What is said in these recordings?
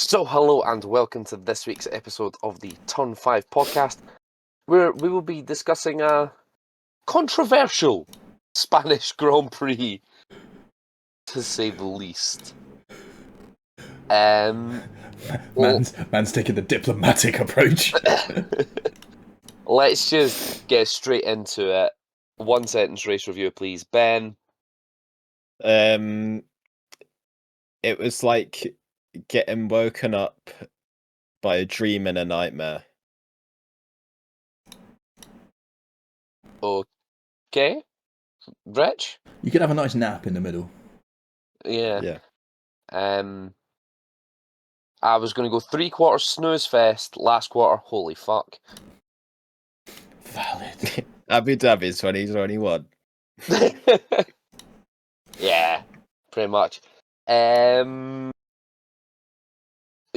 So, hello and welcome to this week's episode of the Turn 5 podcast, where we will be discussing a controversial Spanish Grand Prix, to say the least. Man's taking the diplomatic approach. Let's just get straight into it. 1 sentence race review, please. Ben. It was like getting woken up by a dream and a nightmare. Okay. Rich? You could have a nice nap in the middle. Yeah. I was going to go 3/4 snooze fest, last quarter, holy fuck. Valid. Abu Dhabi 2021. Yeah, pretty much.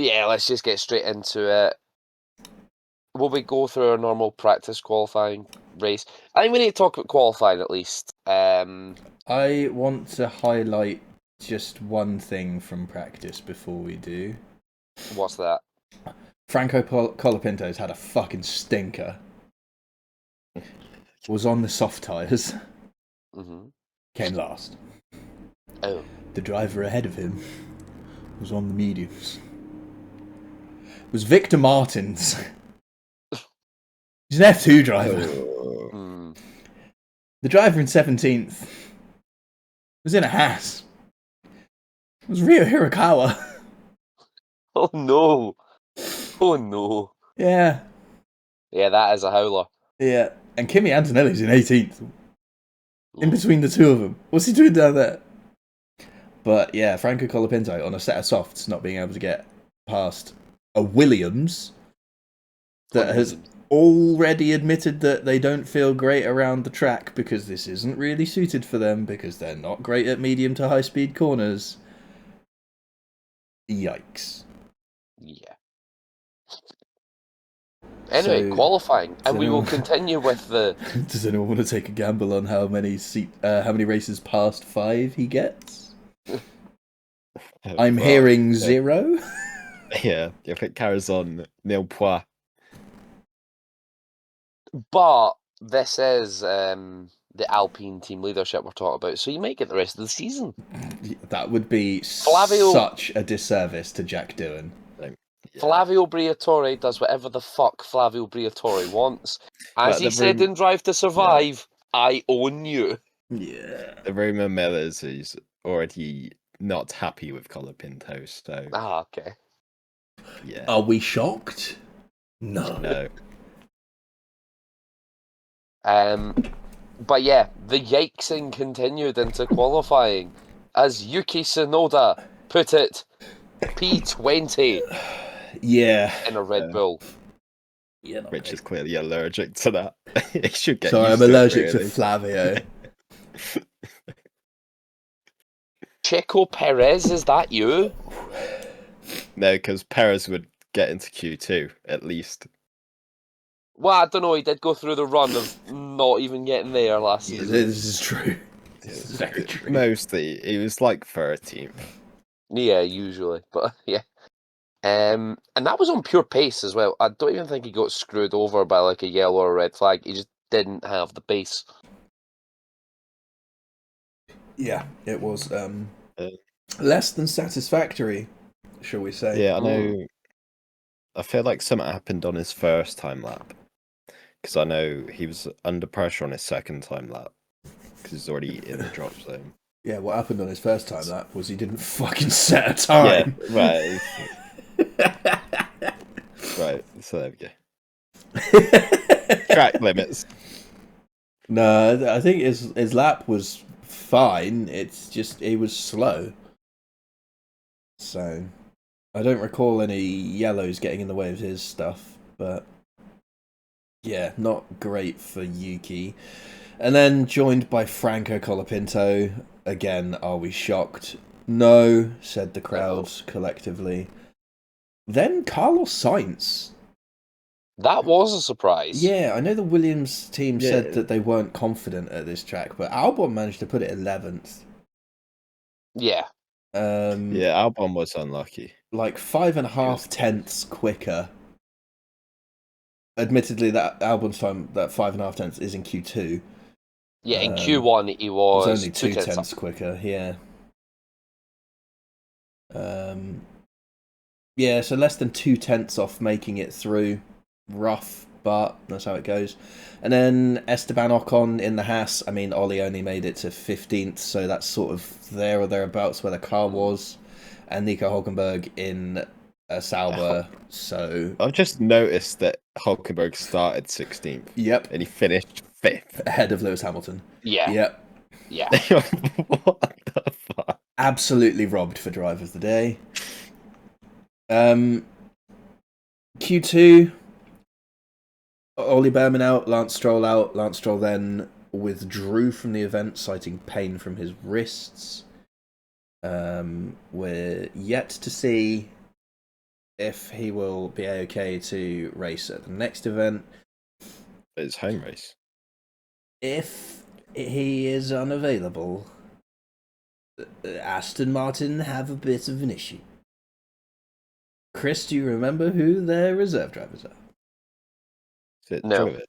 Yeah, let's just get straight into it. Will we go through our normal practice qualifying race? I think we need to talk about qualifying at least. I want to highlight just one thing from practice before we do. What's that? Franco Colapinto's had a fucking stinker. Was on the soft tyres. Mm-hmm. Came last. Oh. The driver ahead of him was on the mediums. It was Victor Martins. He's an F2 driver. Mm. The driver in 17th was in a Haas. It was Rio Hirakawa. Oh no. Oh no. Yeah. Yeah, that is a howler. Yeah. And Kimi Antonelli's in 18th. In between the two of them. What's he doing down there? But yeah, Franco Colapinto on a set of softs not being able to get past a Williams that has already admitted that they don't feel great around the track because this isn't really suited for them because they're not great at medium to high speed corners. Yikes. Yeah. Anyway, So, qualifying, and we will anyone- continue with the... Does anyone want to take a gamble on how many races past 5 he gets? I'm Well, hearing 0. Yeah, if it carries on, nil point. But this is the Alpine team leadership we're talking about, so you might get the rest of the season. That would be Flavio- such a disservice to Jack Doohan. Yeah. Flavio Briatore does whatever the fuck Flavio Briatore wants. As But he the said room- in Drive to Survive, I own you. Yeah. The rumour mill is he's already not happy with Colapinto, so Ah, okay. yeah. Are we shocked? No. No. But yeah, the yikesing continued into qualifying. As Yuki Tsunoda put it, P20 Yeah. in a Red Bull. Yeah. Rich is clearly allergic to that. He should get Sorry, used I'm to it, allergic to really. Flavio. Checo Perez, is that you? No, because Perez would get into Q2 at least. Well, I don't know, he did go through the run of not even getting there last Yeah, season. this is true. This is very true. Mostly, he was like 13th. Yeah, usually, but yeah. And that was on pure pace as well. I don't even think he got screwed over by like a yellow or a red flag. He just didn't have the pace. Yeah, it was less than satisfactory, shall we say. Yeah, I know. I feel like something happened on his first time lap. Because I know he was under pressure on his second time lap. Because he's already in the drop zone. Yeah, what happened on his first time lap was he didn't fucking set a time. Yeah, right. Right, so there we go. Track limits. No, I think his lap was fine. It's just he was slow. So I don't recall any yellows getting in the way of his stuff, but yeah, not great for Yuki. And then joined by Franco Colapinto. Again, are we shocked? No, said the crowds collectively. Then Carlos Sainz. That was a surprise. Yeah, I know the Williams team Yeah. said that they weren't confident at this track, but Albon managed to put it 11th. Yeah. Yeah, Albon was unlucky. like 5.5 tenths quicker. Admittedly, that Albon's time, that 5.5 tenths is in Q2. Yeah, in Q1 he It was was only 2 2 tenths tenths up. quicker, yeah. Yeah, so less than 2 tenths off making it through. Rough, but that's how it goes. And then Esteban Ocon in the Haas. I mean, Ollie only made it to 15th, so that's sort of there or thereabouts where the car was. And Nico Hulkenberg in a Sauber, so... I've just noticed that Hulkenberg started 16th. Yep, And he finished 5th. ahead of Lewis Hamilton. Yeah, Yep, yeah. What the fuck? absolutely robbed for driver of the day. Q2, Ollie Behrman out, Lance Stroll out. Lance Stroll then withdrew from the event, citing pain from his wrists. We're yet to see if he will be okay to race at the next event. It's home race. If he is unavailable, Aston Martin have a bit of an issue. Chris, do you remember who their reserve drivers are? Is it No. Drogovic?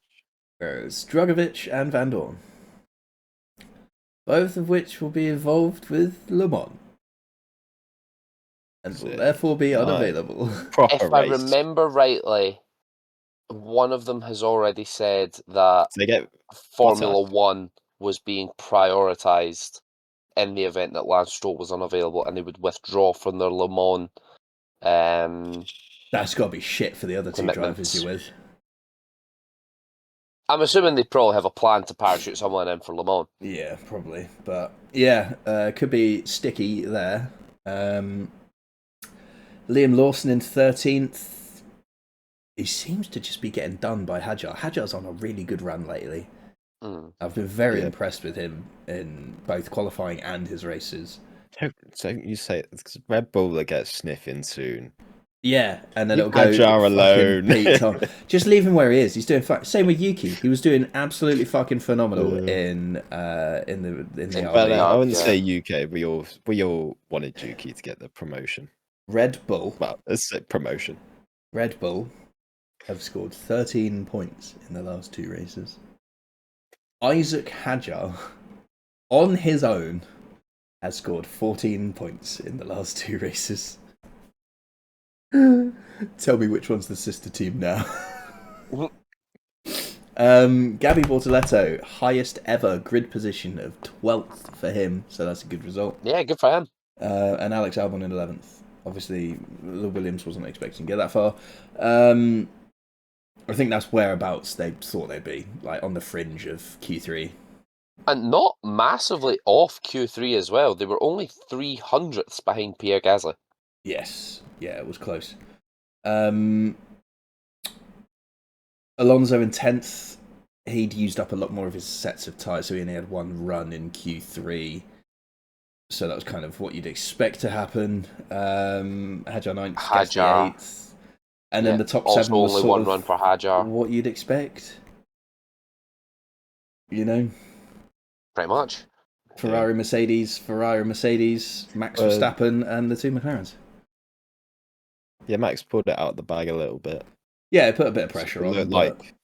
There's Drugovich and Van Dorn. Both of which will be involved with Le Mans. And will Sick. therefore be Nice. unavailable. Proper If I race. remember rightly, one of them has already said that Do they get Formula Bottas? One was being prioritised in the event that Lance Stroll was unavailable, and they would withdraw from their Le Mans That's got to be shit for the other two drivers commitments. you're with. I'm assuming they probably have a plan to parachute someone in for Le Mans. Yeah, probably. But yeah, could be sticky there. Liam Lawson in 13th. He seems to just be getting done by Hadjar. Hadjar's on a really good run lately. I've been very impressed with him in both qualifying and his races. Don't you say it's Red Bull that gets sniffing soon. Yeah, and then Leave it'll go Hadjar fucking alone. Pete Tom. Just leave him where he is. He's doing fine. Same with Yuki. He was doing absolutely fucking phenomenal in the Well, RB. I wouldn't yeah. say UK. We all wanted Yuki to get the promotion. Red Bull. Well, let's say promotion. Red Bull have scored 13 points in the last 2 races. Isaac Hadjar, on his own, has scored 14 points in the last 2 races. Tell me which one's the sister team now. Gabby Bortoletto, highest ever grid position of 12th for him, so that's a good result. Yeah, good for him. And Alex Albon in 11th. Obviously, the Williams wasn't expecting to get that far. I think that's whereabouts they thought they'd be, like on the fringe of Q3. And not massively off Q3 as well. They were only 300ths behind Pierre Gasly. Yes, yeah, it was close. Alonso in 10th. He'd used up a lot more of his sets of tyres, so he only had 1 run in Q3. So that was kind of what you'd expect to happen. Hadjar 9th, Gasly 8th. And then the top 7 was only sort 1 of run for Hadjar. what you'd expect. You know? Pretty much. Ferrari, Mercedes, Max Verstappen, and the 2 McLarens. Yeah, Max pulled it out of the bag a little bit. Yeah, it put a bit of pressure It on. looked like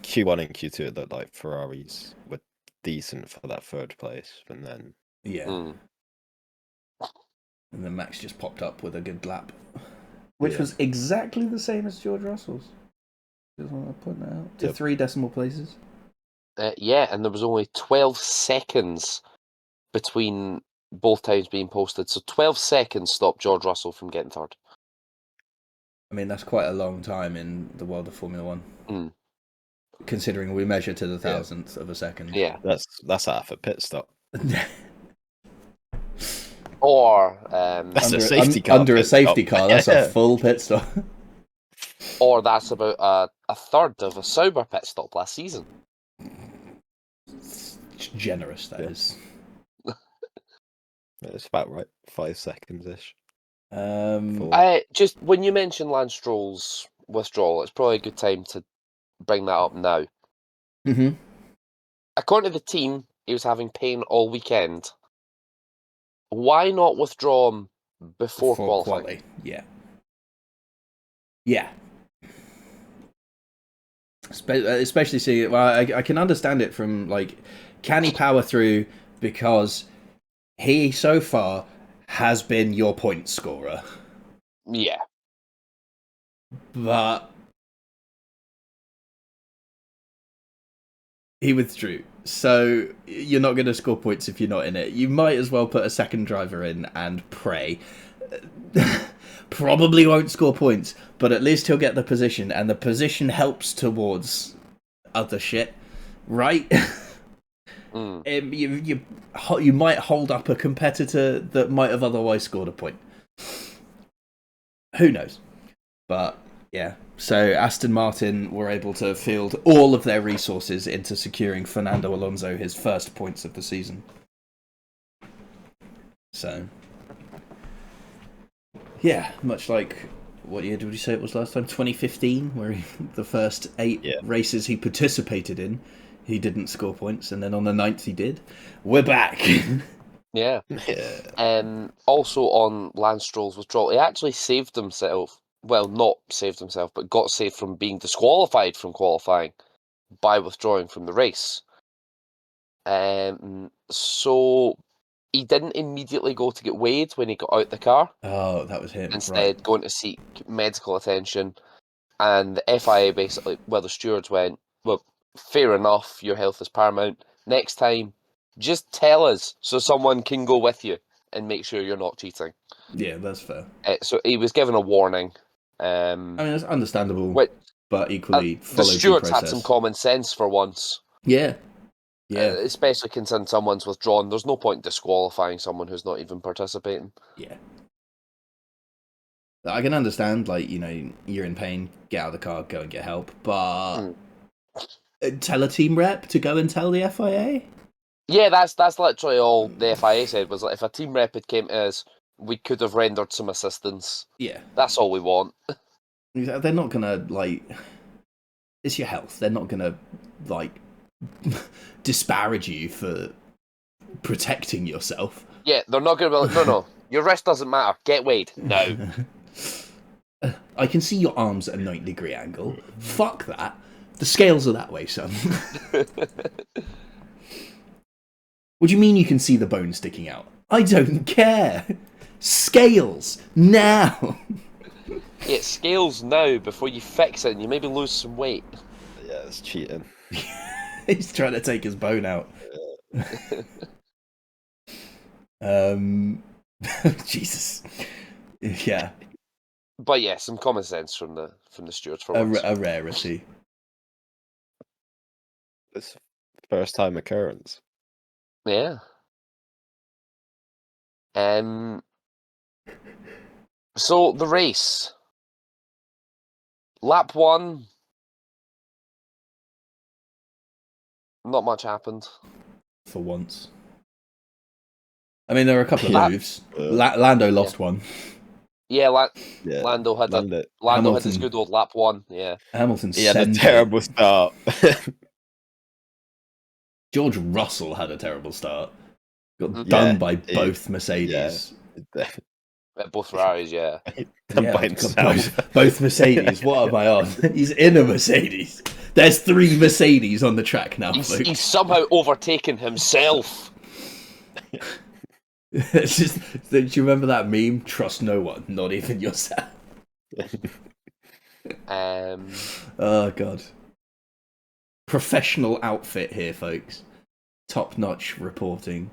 Q1 and Q2, it looked like Ferraris were decent for that 3rd place, and then yeah. And then Max just popped up with a good lap, which was exactly the same as George Russell's. Just want to point that out. To 3 decimal places. Yeah, and there was only 12 seconds between both times being posted. So 12 seconds stopped George Russell from getting 3rd. I mean, that's quite a long time in the world of Formula 1. Considering we measure to the thousandth of a second. Yeah. That's half a pit stop. Or That's a safety car. Under a safety car, that's a full pit stop. Or that's about a third of a Sauber pit stop last season. It's generous, that is. It's about right, 5 seconds ish. Just when you mentioned Lance Stroll's withdrawal, it's probably a good time to bring that up now. Mm-hmm. According to the team, he was having pain all weekend. Why not withdraw him before qualifying? Yeah. Yeah. Especially seeing it. Well, I can understand it from, like, can he power through because he so far has been your point scorer, Yeah. but he withdrew. So you're not going to score points if you're not in it. You might as well put a second driver in and pray. Probably won't score points, but at least he'll get the position, and the position helps towards other shit, right? You might hold up a competitor that might have otherwise scored a point. Who knows? But yeah, so Aston Martin were able to field all of their resources into securing Fernando Alonso his first points of the season. So yeah, much like, what year did we say it was last time? 2015, where the first 8 races he participated in, he didn't score points, and then on the 9th he did. We're back. Yeah. Also on Lance Stroll's withdrawal, he actually saved himself. Well, not saved himself, but got saved from being disqualified from qualifying by withdrawing from the race. So he didn't immediately go to get weighed when he got out the car. Oh, that was him. Instead, going to seek medical attention. And the FIA basically, well, the stewards went, well, fair enough, your health is paramount. Next time, just tell us so someone can go with you and make sure you're not cheating. Yeah, that's fair. So he was given a warning. I mean, it's understandable, but equally the stewards had some common sense for once. Yeah. Especially considering someone's withdrawn. There's no point disqualifying someone who's not even participating. Yeah. I can understand, like, you know, you're in pain, get out of the car, go and get help, but tell a team rep to go and tell the FIA? Yeah, that's literally all the FIA said, was like, if a team rep had came to us, we could have rendered some assistance. Yeah. That's all we want. They're not gonna, like... It's your health. They're not gonna, like, disparage you for protecting yourself. Yeah, they're not gonna be like, no, your wrist doesn't matter, get weighed. No. I can see your arms at a 90-degree angle. Fuck that. The scales are that way, son. What do you mean you can see the bone sticking out? I don't care. Scales, now. Yeah, scales now before you fix it and you maybe lose some weight. Yeah, it's cheating. He's trying to take his bone out. Jesus. Yeah. But yeah, some common sense from the stewards for once. A rarity. It's first time occurrence. Yeah. So the race. Lap 1. Not much happened. For once. I mean, there were a couple of moves. Lando lost one. Yeah, Lando had his good old lap 1. Yeah, Hamilton. He had a terrible start. George Russell had a terrible start. Got done by both Mercedes. Yeah. Both Ferraris, yeah. Both Mercedes. What am I on? He's in a Mercedes. There's 3 Mercedes on the track now. He's somehow overtaken himself. It's just, do you remember that meme? Trust no one, not even yourself. Oh god. Professional outfit here, folks. Top notch reporting.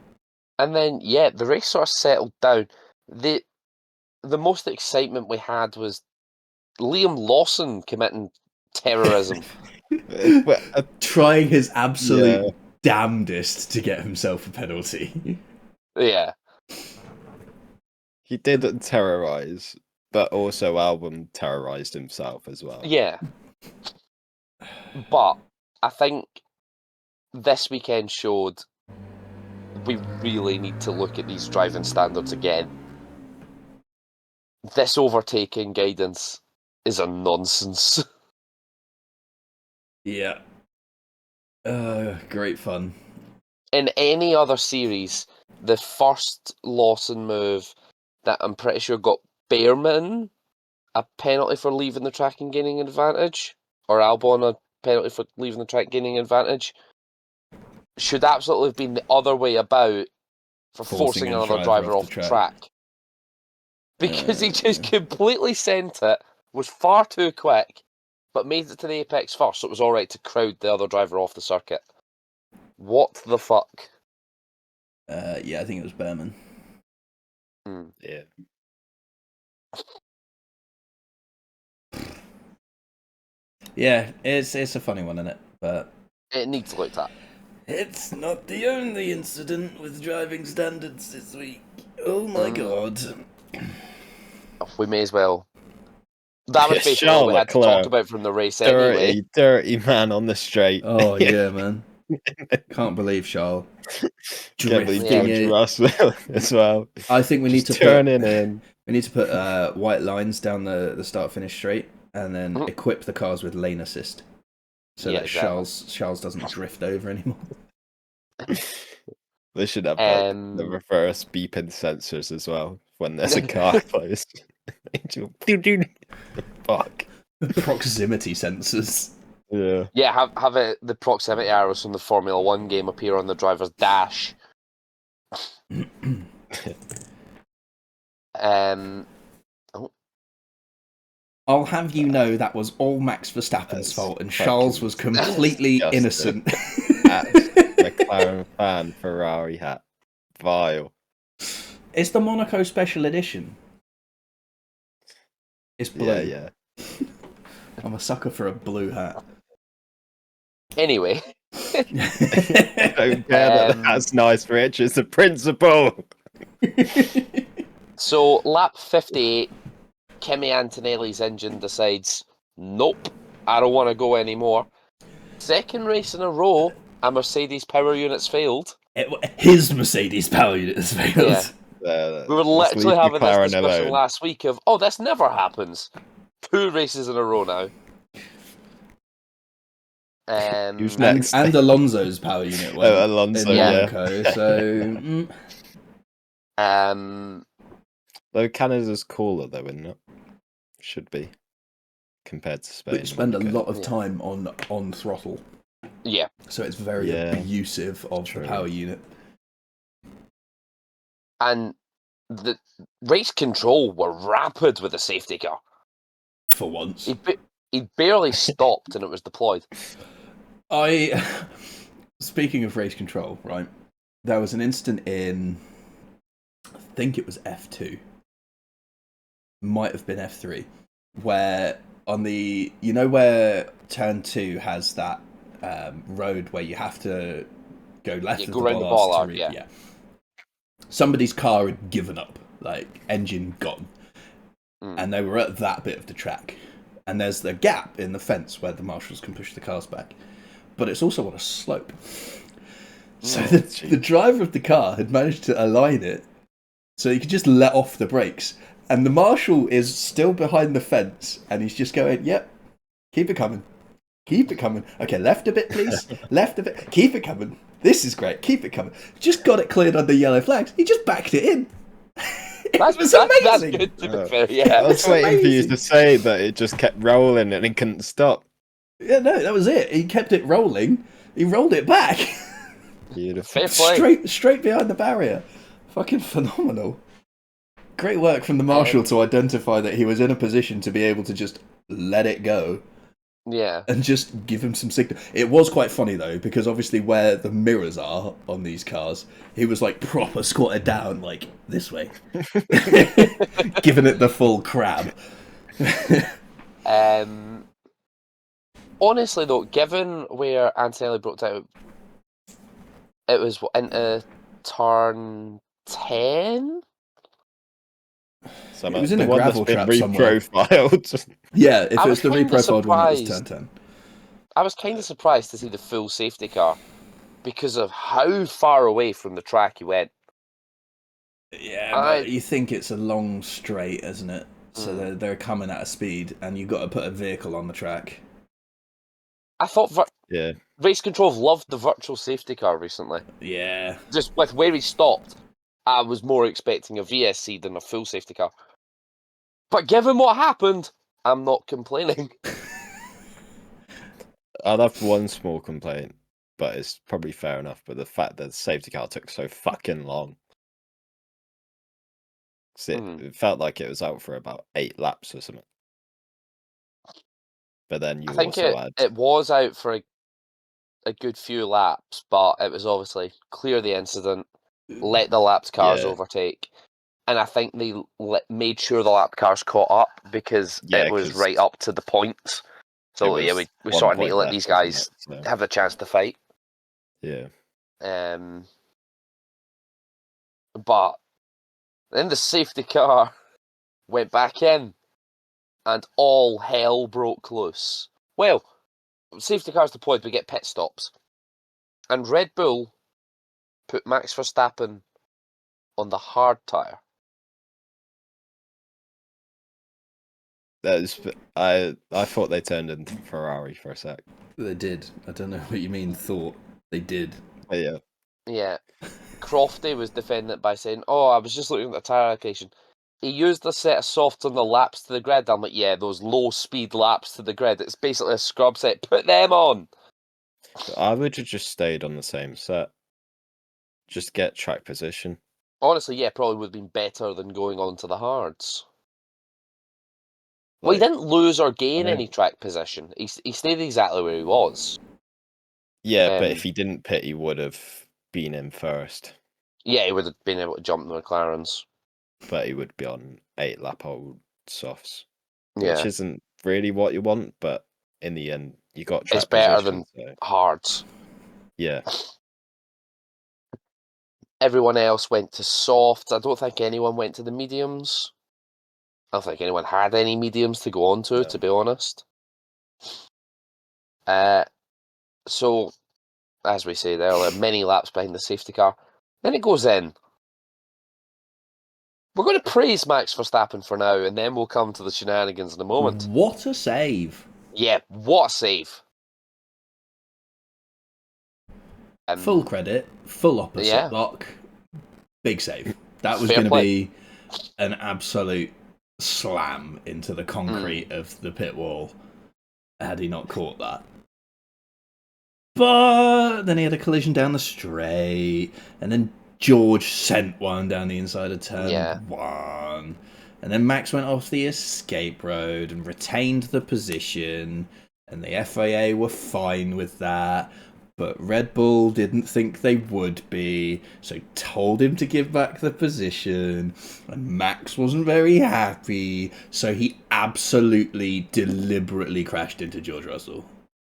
And then the race sort of settled down. The most excitement we had was Liam Lawson committing terrorism. Trying his absolute damnedest to get himself a penalty. Yeah. He did terrorize, but also Albon terrorized himself as well. Yeah. But I think this weekend showed we really need to look at these driving standards again. This overtaking guidance is a nonsense. Yeah. Great fun. In any other series, the first Lawson move that I'm pretty sure got Behrman a penalty for leaving the track and gaining advantage, or Albon a penalty for leaving the track gaining advantage, should absolutely have been the other way about for forcing a another driver off the track. Because he just completely sent it, was far too quick, but made it to the apex first, so it was alright to crowd the other driver off the circuit. What the fuck? Yeah, I think it was Behrman. Yeah. Yeah, it's a funny one, isn't it? But It needs looked at. it's not the only incident with driving standards this week. Oh my god. We may as well. That was basically all we had to talk about from the race anyway. Dirty man on the straight. Oh yeah, man. Can't believe Charles. Can't believe drifting George it. Russell as well. I think we need to turning in. We need to put white lines down the start finish straight, and then equip the cars with lane assist, so that exactly. Charles doesn't drift over anymore. They should have the reverse beeping sensors as well when there's a car close. Fuck. Proximity sensors. Yeah. Yeah, have the proximity arrows from the Formula 1 game appear on the driver's dash. I'll have you know that was all Max Verstappen's fault, and Charles was completely innocent. McLaren fan Ferrari hat. Vile. It's the Monaco Special Edition. It's blue. Yeah. I'm a sucker for a blue hat. Anyway. I don't care that's nice, Rich. It's the principle. So, lap 58, Kimi Antonelli's engine decides, nope, I don't want to go anymore. Second race in a row, a Mercedes power unit's failed. His Mercedes power unit has failed. Yeah. We were literally having this discussion last week of, this never happens. 2 races in a row now. Who's next? And Alonso's power unit went Alonso, in Monaco, so... Though Canada's cooler, though, isn't it? Should be. Compared to Spain. But you spend a lot of time on throttle. Yeah. So it's very abusive of the power unit. And the race control were rapid with the safety car. For once. He barely stopped and it was deployed. Speaking of race control, right? There was an instant in, I think it was F2, might have been F3, where on the, where turn 2 has that road where you have to go left of the bollard. Yeah. Somebody's car had given up, like engine gone, and they were at that bit of the track. And there's the gap in the fence where the marshals can push the cars back. But it's also on a slope. So the driver of the car had managed to align it so he could just let off the brakes. And the marshal is still behind the fence and he's just going, yep, keep it coming. Keep it coming. Okay, left a bit, please. Left a bit. Keep it coming. This is great. Keep it coming. Just got it cleared under yellow flags. He just backed it in. It was amazing. That's good to be fair, yeah. I was waiting for you to say that it just kept rolling and it couldn't stop. Yeah, no, that was it. He kept it rolling. He rolled it back. Beautiful. Straight behind the barrier. Fucking phenomenal. Great work from the marshal to identify that he was in a position to be able to just let it go. Yeah. And just give him some signal. It was quite funny though, because obviously where the mirrors are on these cars, he was like proper squatted down, like this way. Giving it the full crab. Honestly though, given where Antonelli broke out, it was into turn 10? It was in a gravel trap somewhere. Reprofiled. Yeah, if it was the reprofiled one, it was turn 10. I was kind of surprised to see the full safety car because of how far away from the track he went. Yeah, but you think it's a long straight, isn't it? So they're coming at a speed, and you've got to put a vehicle on the track. I thought Race Control have loved the virtual safety car recently. Yeah. Just with where he stopped, I was more expecting a VSC than a full safety car. But given what happened, I'm not complaining. I'll have one small complaint, but it's probably fair enough. But the fact that the safety car took so fucking long. 'Cause it felt like it was out for about 8 laps or something. But then you I think also had it was out for a good few laps, but it was obviously clear the incident, let the lapped cars Yeah. overtake, and I think they made sure the lapped cars caught up because Yeah, it was 'cause right up to the point. So it yeah, was we 1 sort of need point to let left, these wasn't guys it? So, have the chance to fight. yeah. But then the safety car went back in, and all hell broke loose. Well, safety cars deployed, we get pit stops, and Red Bull put Max Verstappen on the hard tyre. That was, I thought they turned into Ferrari for a sec. They did. I don't know what you mean. Thought they did. But yeah. Yeah, Crofty was defending it by saying, "Oh, I was just looking at the tyre allocation. He used a set of softs on the laps to the grid." I'm like, "Yeah, those low-speed laps to the grid. It's basically a scrub set. Put them on." I would have just stayed on the same set. Just get track position. Honestly, yeah, probably would have been better than going on to the hards. Well, he Like, didn't lose or gain know. any track position. He stayed exactly where he was. Yeah, but if he didn't pit, he would have been in first. Yeah, he would have been able to jump the McLarens. But he would be on 8-lap-old softs. Yeah, Which isn't really what you want, but in the end, you got track it's better position. than So, hards. yeah. Everyone else went to softs. I don't think anyone went to the mediums. I don't think anyone had any mediums to go on to be honest. So, as we said earlier, many laps behind the safety car. Then it goes in. We're going to praise Max Verstappen for now, and then we'll come to the shenanigans in a moment. What a save! Yeah, what a save. Full credit, full opposite Yeah. lock. Big save. That was Fair going to play. be an absolute slam into the concrete of the pit wall had he not caught that. But then he had a collision down the straight, and then George sent one down the inside of turn 1. And then Max went off the escape road and retained the position, and the FIA were fine with that. But Red Bull didn't think they would be, so told him to give back the position, and Max wasn't very happy, so he absolutely deliberately crashed into George Russell.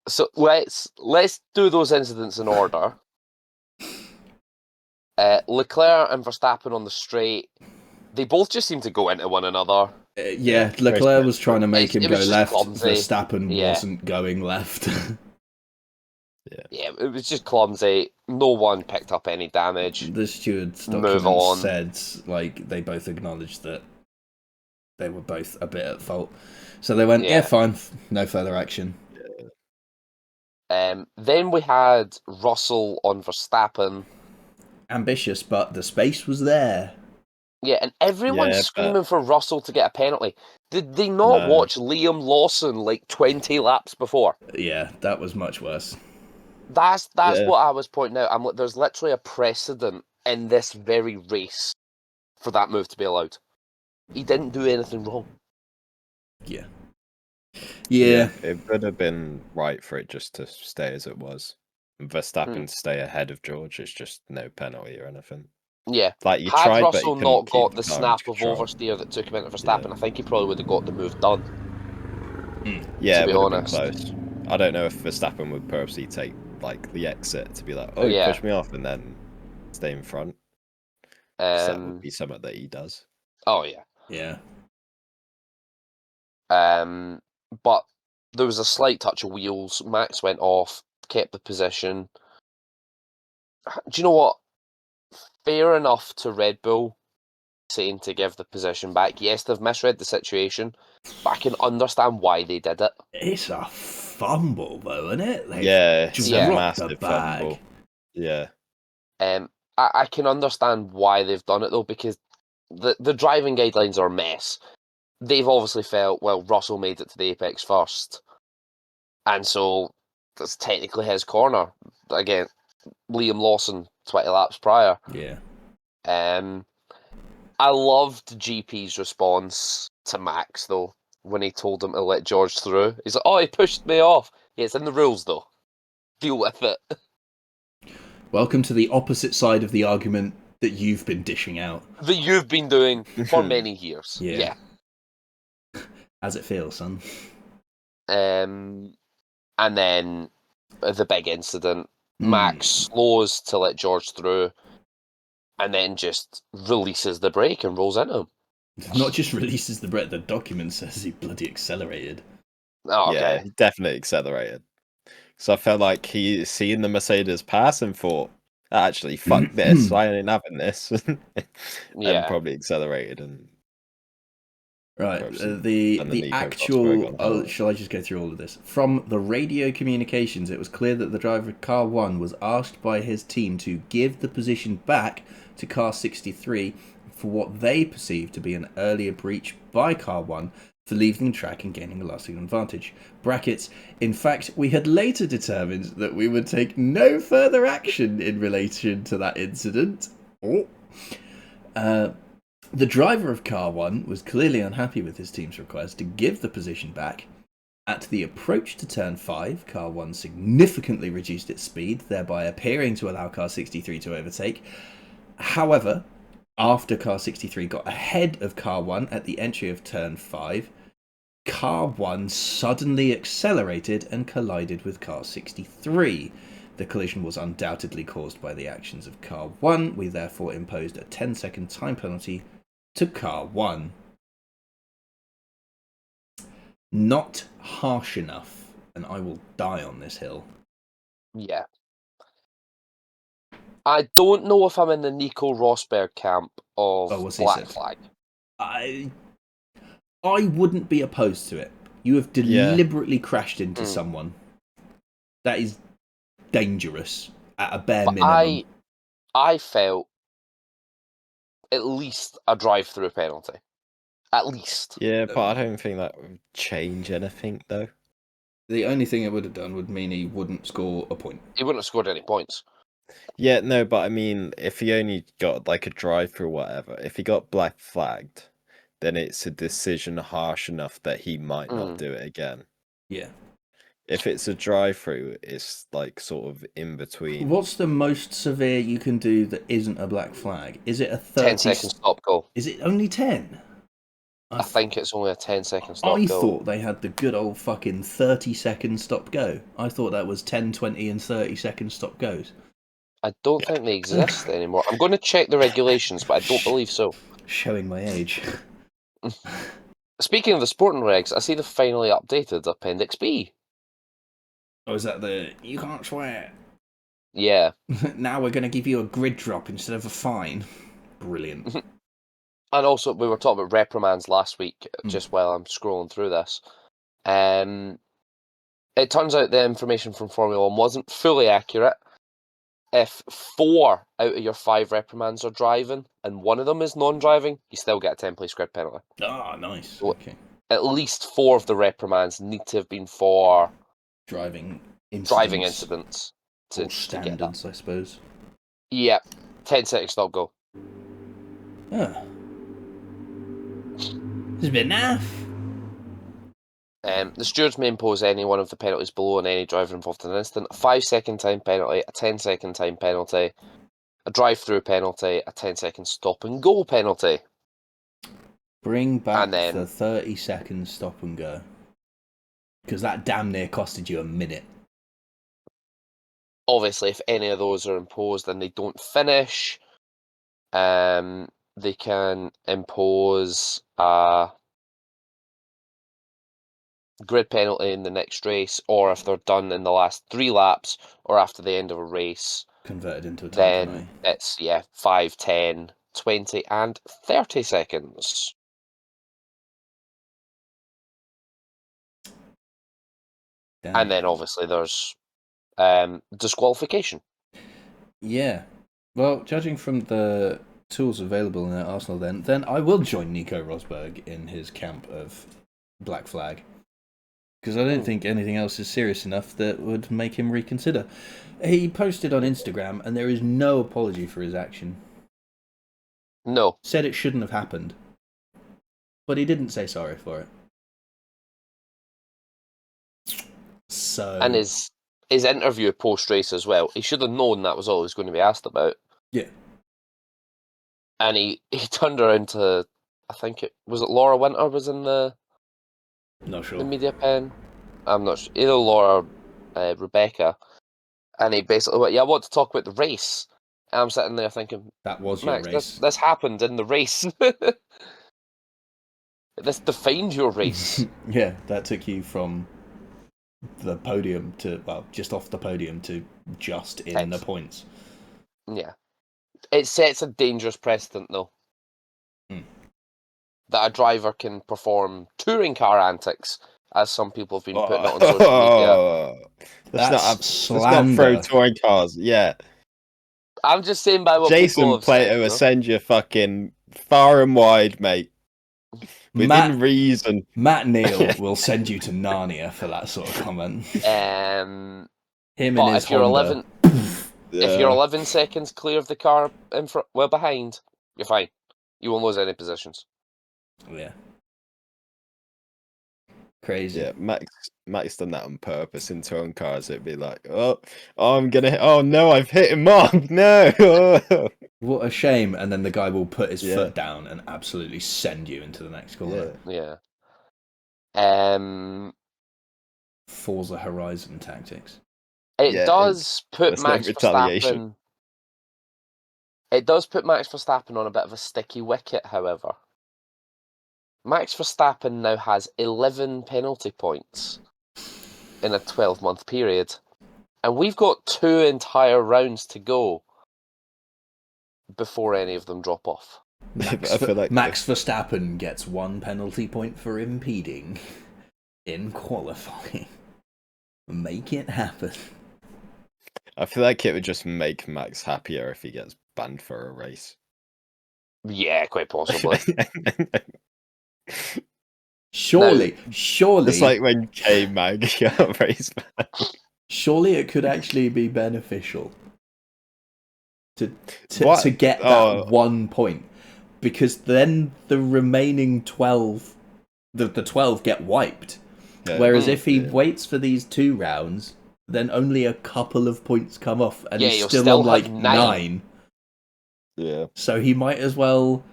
So let's do those incidents in order. Leclerc and Verstappen on the straight, they both just seem to go into one another. Yeah, Leclerc was trying to make him it go was just left. clumsy. Verstappen wasn't going left. Yeah, it was just clumsy. No one picked up any damage. The stewards' Move documents on. said like they both acknowledged that they were both a bit at fault. So they went, yeah fine, no further action. Then we had Russell on Verstappen. Ambitious, but the space was there. Yeah, and everyone's screaming for Russell to get a penalty. Did they not watch Liam Lawson like 20 laps before? Yeah, that was much worse. That's what I was pointing out. I'm like, there's literally a precedent in this very race for that move to be allowed. He didn't do anything wrong. Yeah. It would have been right for it just to stay as it was. Verstappen stay ahead of George. It's just no penalty or anything. Yeah. Like you Had tried, Russell but you not got keep the car snap under of control. oversteer that took him into Verstappen, I think he probably would have got the move done. Yeah, to be it would have honest. been close. I don't know if Verstappen would purposely take like the exit to be like, oh, Yeah. you pushed me off, and then stay in front. 'Cause that would be something that he does. Oh yeah. Yeah. But there was a slight touch of wheels. Max went off, kept the position. Do you know what? Fair enough to Red Bull saying to give the position back. Yes, they've misread the situation, but I can understand why they did it. It's a fumble, though, isn't it? It's a dropped massive the bag. fumble. Yeah. I can understand why they've done it though, because the driving guidelines are a mess. they've obviously felt, well, Russell made it to the apex first, and so that's technically his corner. Again, Liam Lawson 20 laps prior. Yeah. I loved GP's response to Max though when he told him to let George through. He's like, "Oh, he pushed me off." Yeah, it's in the rules though. Deal with it. Welcome to the opposite side of the argument that you've been dishing out. That you've been doing for many years. Yeah. As it feels, son. And then the big incident. Hmm. Max slows to let George through, and then just releases the brake and rolls into him. Not just releases the brake, the document says he bloody accelerated. Oh, Yeah, okay. he definitely accelerated. So I felt like he seen the Mercedes pass and thought, actually, fuck this, I ain't having this. Yeah. And probably accelerated and Right, Perhaps the and the Nico Rosberg actual... on Oh, top. shall I just go through all of this? From the radio communications, it was clear that the driver of Car 1 was asked by his team to give the position back to Car 63 for what they perceived to be an earlier breach by Car 1 for leaving the track and gaining a lasting advantage. Brackets, in fact, we had later determined that we would take no further action in relation to that incident. The driver of Car 1 was clearly unhappy with his team's request to give the position back. At the approach to turn 5, Car 1 significantly reduced its speed, thereby appearing to allow Car 63 to overtake. However, after Car 63 got ahead of Car 1 at the entry of turn 5, Car 1 suddenly accelerated and collided with Car 63. The collision was undoubtedly caused by the actions of Car 1. We therefore imposed a 10-second time penalty to Car 1. Not harsh enough, and I will die on this hill. Yeah. I don't know if I'm in the Nico Rosberg camp of what's he Black said? Flag. I wouldn't be opposed to it. You have deliberately crashed into someone. That is dangerous at a bare But minimum. I felt at least a drive-through penalty. At least. Yeah, but I don't think that would change anything, though. The only thing it would have done would mean he wouldn't score a point. He wouldn't have scored any points. Yeah, no, but I mean, if he only got like a drive-through or whatever, if he got black flagged, then it's a decision harsh enough that he might not do it again. Yeah. If it's a drive-through, it's like sort of in between. What's the most severe you can do that isn't a black flag? Is it a 10-second stop go. Is it only 10? I think it's only a 10-second stop I go. thought they had the good old fucking 30-second stop go. I thought that was 10, 20 and 30-second stop goes. I don't think they exist anymore. I'm going to check the regulations, but I don't believe so. Showing my age. Speaking of the sporting regs, I see they've finally updated Appendix B. Oh, is that the... You can't swear. Yeah. Now we're going to give you a grid drop instead of a fine. Brilliant. And also, we were talking about reprimands last week, just while I'm scrolling through this. It turns out the information from Formula 1 wasn't fully accurate. If 4 out of your 5 reprimands are driving, and one of them is non-driving, you still get a 10-place grid penalty. Ah, nice. So Okay. at least 4 of the reprimands need to have been for Driving incidents. Or To get that. standards, I suppose. Yeah. 10-second stop go. Ah. It's a bit naff. The stewards may impose any one of the penalties below on any driver involved in an incident. A 5-second time penalty, a 10-second time penalty, a drive-through penalty, a 10-second stop and go penalty. Bring back And then- the 30-second stop and go. Because that damn near costed you a minute. Obviously, if any of those are imposed and they don't finish, they can impose a grid penalty in the next race, or if they're done in the last 3 laps or after the end of a race, Converted into a time then penalty. it's 5, 10, 20 and 30 seconds. Damn. And then obviously there's disqualification. Yeah. Well, judging from the tools available in Arsenal, then I will join Nico Rosberg in his camp of Black Flag. Because I don't think anything else is serious enough that would make him reconsider. He posted on Instagram, and there is no apology for his action. No. Said it shouldn't have happened. But he didn't say sorry for it. So... And his interview post-race as well, he should have known that was all he was going to be asked about. Yeah. And he turned around to, I think was it Laura Winter was in the Not sure. the media pen? I'm not sure. Either Laura or Rebecca. And he basically went, yeah, I want to talk about the race. And I'm sitting there thinking, That was your Max, race. this happened in the race. This defined your race. Yeah, that took you from the podium to, well, just off the podium to just in the points. Yeah. It sets a dangerous precedent, though. That a driver can perform touring car antics, as some people have been putting it on social media. That's let's not throw slander. touring cars. Yeah. I'm just saying by what Jason people have Plato said, will send you fucking far and wide, mate. Within reason. Matt Neal will send you to Narnia for that sort of comment. Him and but his if you're Honda. 11, Yeah. if you're 11 seconds clear of the car in front, well behind, you're fine. You won't lose any positions. Yeah. Crazy. Yeah, Max done that on purpose in touring cars. It'd be like, oh, no, I've hit him off. No. What a shame. And then the guy will put his Yeah. foot down and absolutely send you into the next corner. Yeah. Yeah. Forza Horizon tactics. It Yeah, does put that's not Max retaliation. Verstappen. It does put Max Verstappen on a bit of a sticky wicket, however. Max Verstappen now has 11 penalty points in a 12-month period. And we've got 2 entire rounds to go before any of them drop off. I feel like Max Verstappen gets 1 penalty point for impeding in qualifying. Make it happen. I feel like it would just make Max happier if he gets banned for a race. Yeah, quite possibly. Surely. It's like when K-Mag got race banned. Surely it could actually be beneficial to What? get that 1 point, because then the remaining 12, the 12 get wiped. Yeah. Whereas if he waits for these 2 rounds, then only a couple of points come off, and Yeah, he's you'll still still on like have 9. Yeah. So he might as well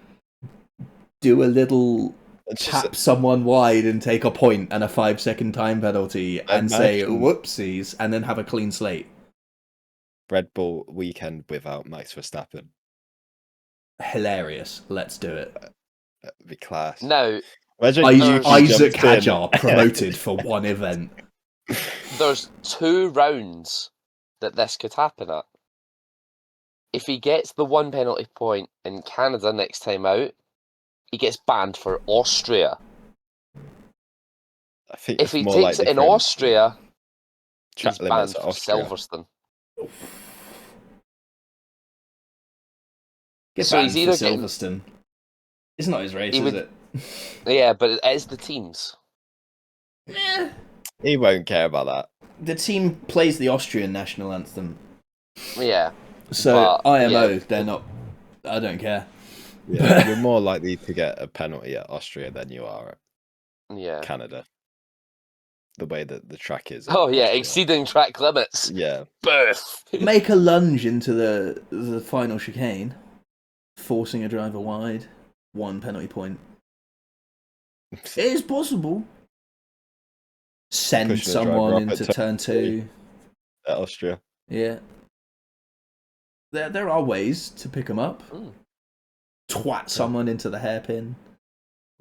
do a little It's tap just, someone wide and take a point and a 5-second time penalty and say Imagine- whoopsies, and then have a clean slate. Red Bull weekend without Max Verstappen. Hilarious. Let's do it. That'd be class. Now, Imagine Isaac jumps in. Hadjar promoted for one event. there's 2 rounds that this could happen at. If he gets the 1 penalty point in Canada next time out, he gets banned for Austria. I think If it's he more takes like it in Austria, track he's limits banned at for Austria. Silverstone. Get So banned he's for either getting- Silverstone. It's not his race, He is would- it? Yeah, but it is the teams. He won't care about that. The team plays the Austrian national anthem. Yeah. So But, IMO, yeah. they're not. I don't care. Yeah, you're more likely to get a penalty at Austria than you are at Yeah. Canada. The way that the track is. in Oh, yeah, Austria. exceeding track limits. Yeah. Birth. Make a lunge into the final chicane, forcing a driver wide, 1 penalty point. It is possible. Send Pushing a driver someone up into at turn 2. At Austria. Yeah. There are ways to pick them up. Mm. Twat someone into the hairpin.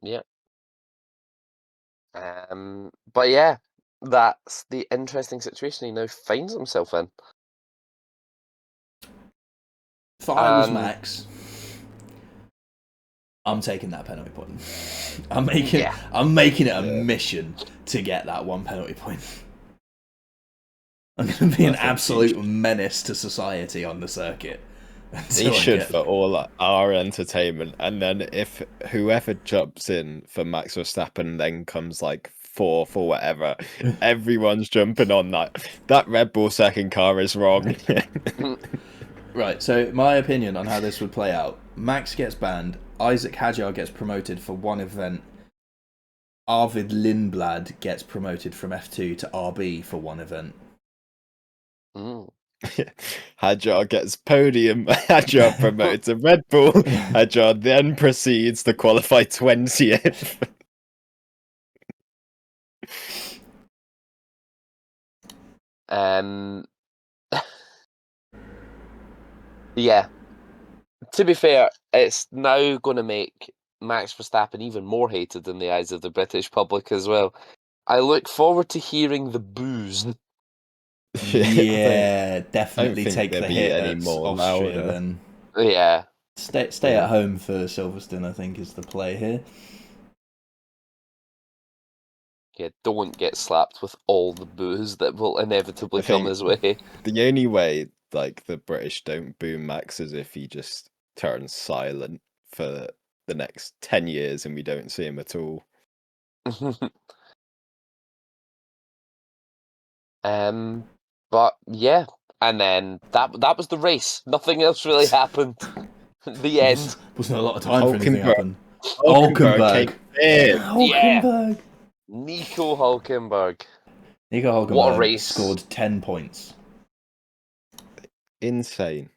Yeah. But yeah, that's the interesting situation he now finds himself in. If I was Um, Max, I'm taking that penalty point. I'm making it a mission to get that 1 penalty point. I'm going to be an That's a absolute menace to society on the circuit. He should for all our entertainment, and then if whoever jumps in for Max Verstappen then comes like fourth or whatever, everyone's jumping on that. That Red Bull second car is wrong. Right, so my opinion on how this would play out. Max gets banned, Isaac Hadjar gets promoted for one event, Arvid Lindblad gets promoted from F2 to RB for one event. Hadjar gets podium, Hadjar promoted to Red Bull, Hadjar then proceeds to qualify 20th. Yeah. To be fair, it's now going to make Max Verstappen even more hated in the eyes of the British public as well. I look forward to hearing the boos. Yeah, definitely think take there'll the be hit any at more Austria louder. then. Yeah. Stay at home for Silverstone, I think, is the play here. Yeah, don't get slapped with all the boos that will inevitably I come think- his way. The only way like the British don't boo Max is if he just turns silent for the next 10 years and we don't see him at all. But yeah, and then that was the race. Nothing else really happened. The end. Wasn't a lot of time for anything to Hulkenberg. happen. Hulkenberg came in. Hulkenberg. Nico Hulkenberg. Nico What a Hulkenberg race. scored 10 points. Insane.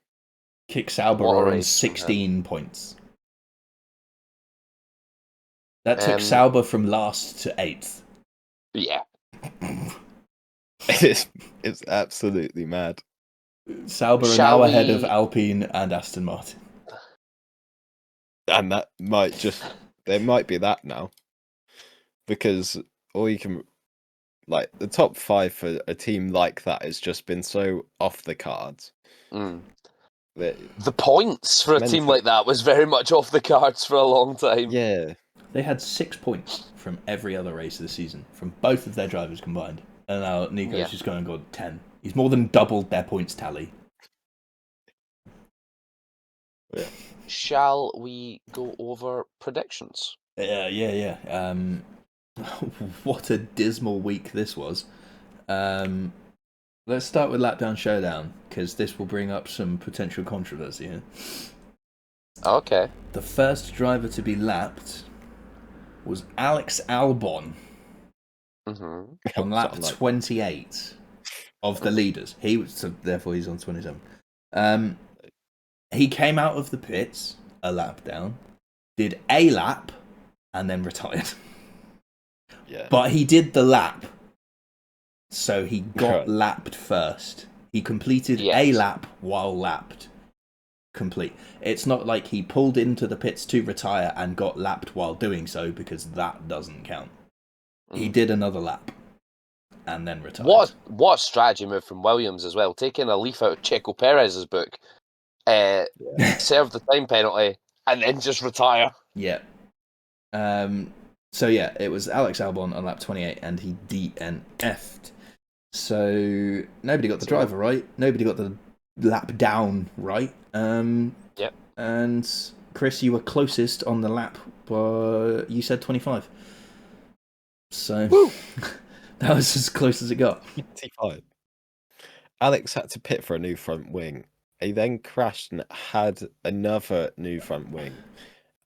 Kick Sauber What a on race from him. 16 points. That took Um, Sauber from last to 8th. Yeah. It's absolutely mad. Sauber are Shall now ahead of we- Alpine and Aston Martin. And that might just there might be that now. Because all you can like the top 5 for a team like that has just been so off the cards Mm. that The points for a team Mental. like that was very much off the cards for a long time. yeah. They had 6 points from every other race of the season, from both of their drivers combined. And now Nico's Yeah. just gone and got 10. He's more than doubled their points tally. Shall we go over predictions? Yeah. What a dismal week this was. Let's start with Lapdown Showdown, because this will bring up some potential controversy here. Okay. The first driver to be lapped was Alex Albon hmm on lap Something like- 28 of the leaders. So therefore he's on 27. He came out of the pits a lap down, did a lap, and then retired. Yeah. But he did the lap, so he got Right. lapped first. He completed a Yes. lap while lapped. Complete. It's not like he pulled into the pits to retire and got lapped while doing so, because that doesn't count. He did another lap and then retired. What a strategy move from Williams as well, taking a leaf out of Checo Perez's book, serve the time penalty, and then just retire. Yeah. So yeah, it was Alex Albon on lap 28, and he DNF'd. So nobody got the driver right. Nobody got the lap down right. Yep. And Chris, you were closest on the lap, but you said 25. So that was as close as it got. 25. Alex had to pit for a new front wing. He then crashed and had another new front wing.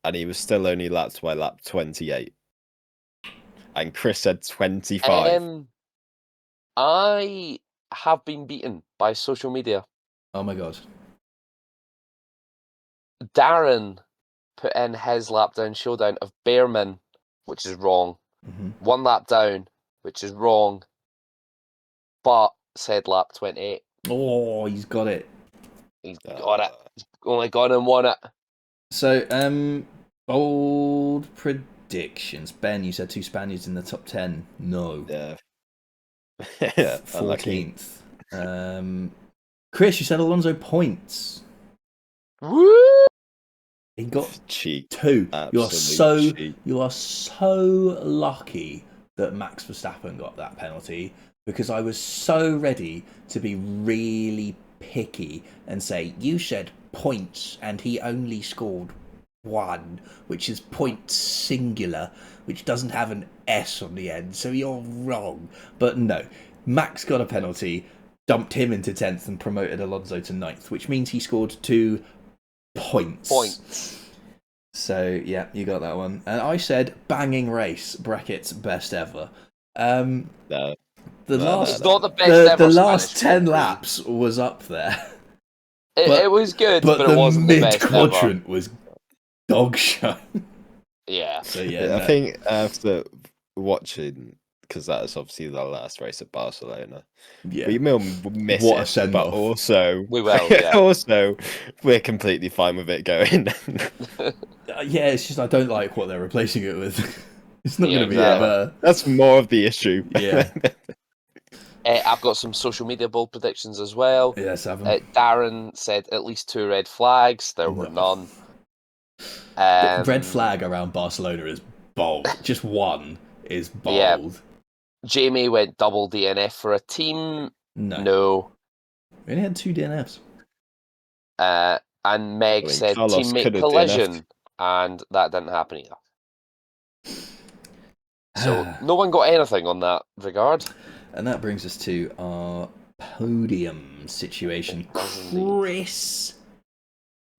And he was still only lapped by lap 28. And Chris said 25. I have been beaten by social media. Oh my god. Darren put in his lap down showdown of Behrman, which is wrong. hmm One lap down, which is wrong. But said lap 28. Oh, he's got it. He's got it. He's only gone and won it. So, bold predictions. Ben, you said 2 Spaniards in the top 10. No. Yeah. Yeah, unlucky. 14th. Chris, you said Alonso points. Woo! He got Cheek. 2. Absolute cheek. You are so lucky that Max Verstappen got that penalty, because I was so ready to be really picky and say, you said points and he only scored 1, which is point singular, which doesn't have an S on the end, so you're wrong. But no, Max got a penalty, dumped him into 10th and promoted Alonso to 9th, which means he scored 2 points. So, yeah, you got that one. And I said banging race, brackets, best ever. No. The last, It's not the best ever the last Spanish 10 Grand Prix. laps was up there. It was good, but the it wasn't the best ever. mid-quadrant was dog shit. Yeah. So, yeah, I think after watching, because that is obviously the last race at Barcelona, we will miss What a it, send-off. but also We will, yeah. also we're completely fine with it going. Yeah, it's just I don't like what they're replacing it with. It's not Yeah, going to be exactly. better. That's more of the issue. Yeah. I've got some social media bold predictions as well. Yes, have Darren said at least 2 red flags. There were none. The red flag around Barcelona is bold. Just one is bold. Yeah. Jamie went double DNF for a team. No. We only had 2 DNFs. And Meg said Carlos teammate could have collision, DNF'd. and that didn't happen either. So no one got anything on that regard. And that brings us to our podium situation. Chris,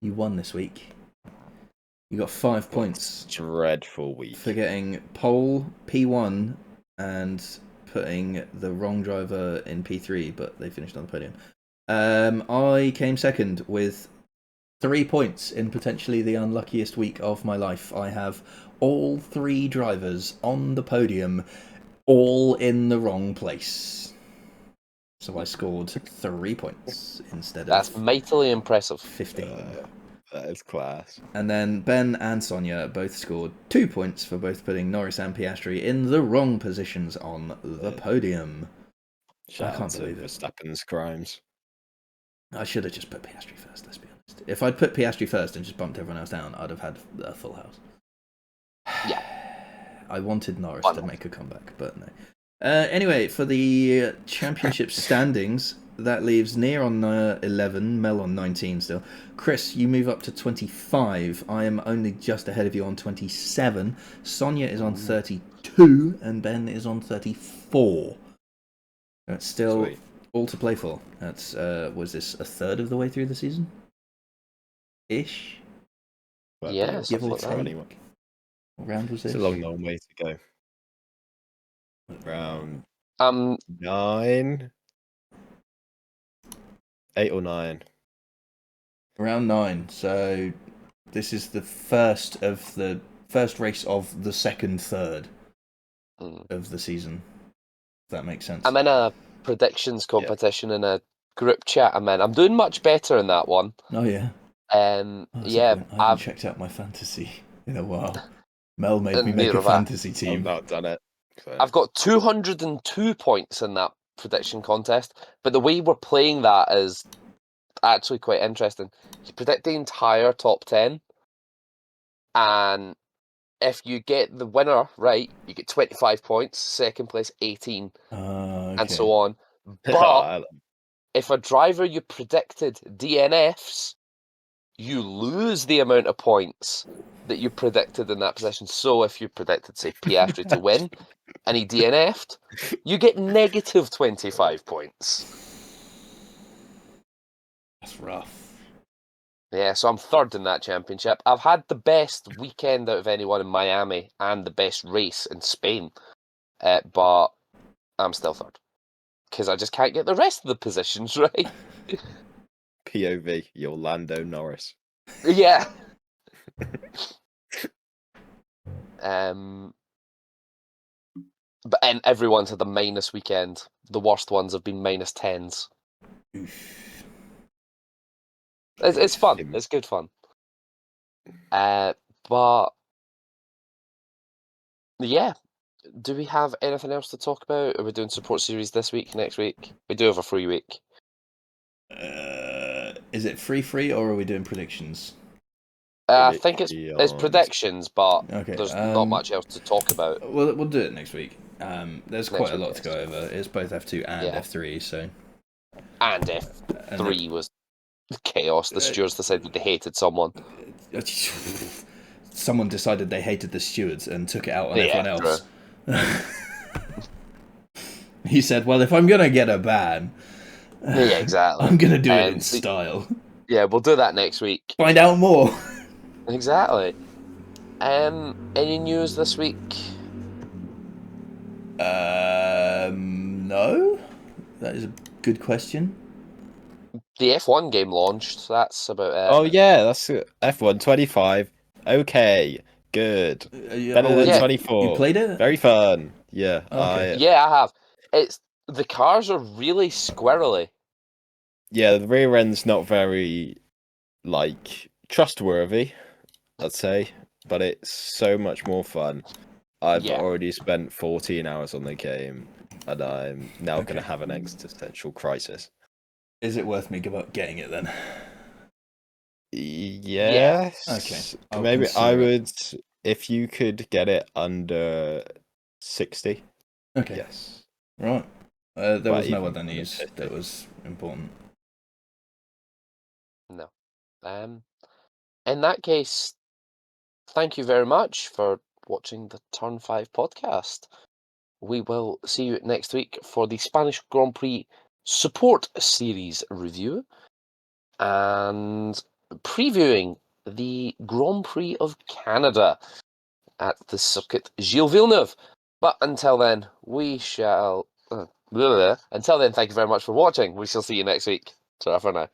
you won this week. You got 5 points Dreadful week. for getting pole P1 and putting the wrong driver in P3, but they finished on the podium. I came second with 3 points in potentially the unluckiest week of my life. I have all 3 drivers on the podium, all in the wrong place. So I scored 3 points instead That's of mightily impressive. 15. That is class. And then Ben and Sonia both scored 2 points for both putting Norris and Piastri in the wrong positions on the podium. Shout I can't out to believe it. Verstappen's crimes. I should have just put Piastri first, let's be honest. If I'd put Piastri first and just bumped everyone else down, I'd have had a full house. Yeah. I wanted Norris to make a comeback, but no. Anyway, for the championship standings, that leaves Near on 11, Mel on 19 still. Chris, you move up to 25. I am only just ahead of you on 27. Sonia is on 32, and Ben is on 34. That's still Sweet. all to play for. That's was this a third of the way through the season? Ish. Well, Yeah, it's give or not take. anyway. What round was this? It's a long, long way to go. Round 9. 9, 8 or 9. Round 9. So this is the first race of the second third of the season. If that makes sense. I'm in a predictions competition in a group chat. I'm doing much better in that one. Oh yeah. Yeah, I haven't checked out my fantasy in a while. Mel made me make neither a have I. fantasy I've team. not done it. So. I've got 202 points in that prediction contest, but the way we're playing that is actually quite interesting. You predict the entire top 10, and if you get the winner right, you get 25 points, second place 18, and so on. But if a driver you predicted DNFs, you lose the amount of points that you predicted in that position. So if you predicted, say, Piastri to win, and he DNF'd, you get negative 25 points. That's rough. Yeah, so I'm third in that championship. I've had the best weekend out of anyone in Miami and the best race in Spain, but I'm still third because I just can't get the rest of the positions right. POV, you're Lando Norris. Yeah. And everyone's had a minus weekend. The worst ones have been minus 10s. Oof. It's fun. It's good fun. But yeah, do we have anything else to talk about? Are we doing support series this week, next week? We do have a free week. Is it free or are we doing predictions? I think it's predictions, but okay, there's not much else to talk about. We'll do it next week. There's quite a lot to week, go over. It's both F2 and Yeah. F3, so. And if And 3 was chaos. The stewards decided they hated someone. Someone decided they hated the stewards and took it out on Yeah, everyone else. He said, well, if I'm going to get a ban, Yeah, exactly. I'm going to do it in So- style. Yeah, we'll do that next week. Find out more. Exactly. Any news this week? No? That is a good question. The F1 game launched, so that's about it. Oh yeah, that's it. F1 25. Okay, good. Better than Yeah. 24. You played it? Very fun. Yeah, Okay. Yeah, I have. The cars are really squirrely. yeah, the rear end's not very like trustworthy, I'd say, but it's so much more fun. I've Yeah. already spent 14 hours on the game, and I'm now Okay. going to have an existential crisis. Is it worth me getting it then? Yes. Okay, I'll Maybe I consider it. would, if you could get it under 60. Okay. Yes. Right. There was no even other under news 50. that was important. No. In that case, thank you very much for watching the Turn 5 podcast. We will see you next week for the Spanish Grand Prix Support Series review and previewing the Grand Prix of Canada at the circuit Gilles Villeneuve. But until then, we shall... Until then, thank you very much for watching. We shall see you next week. Ta-ra for now.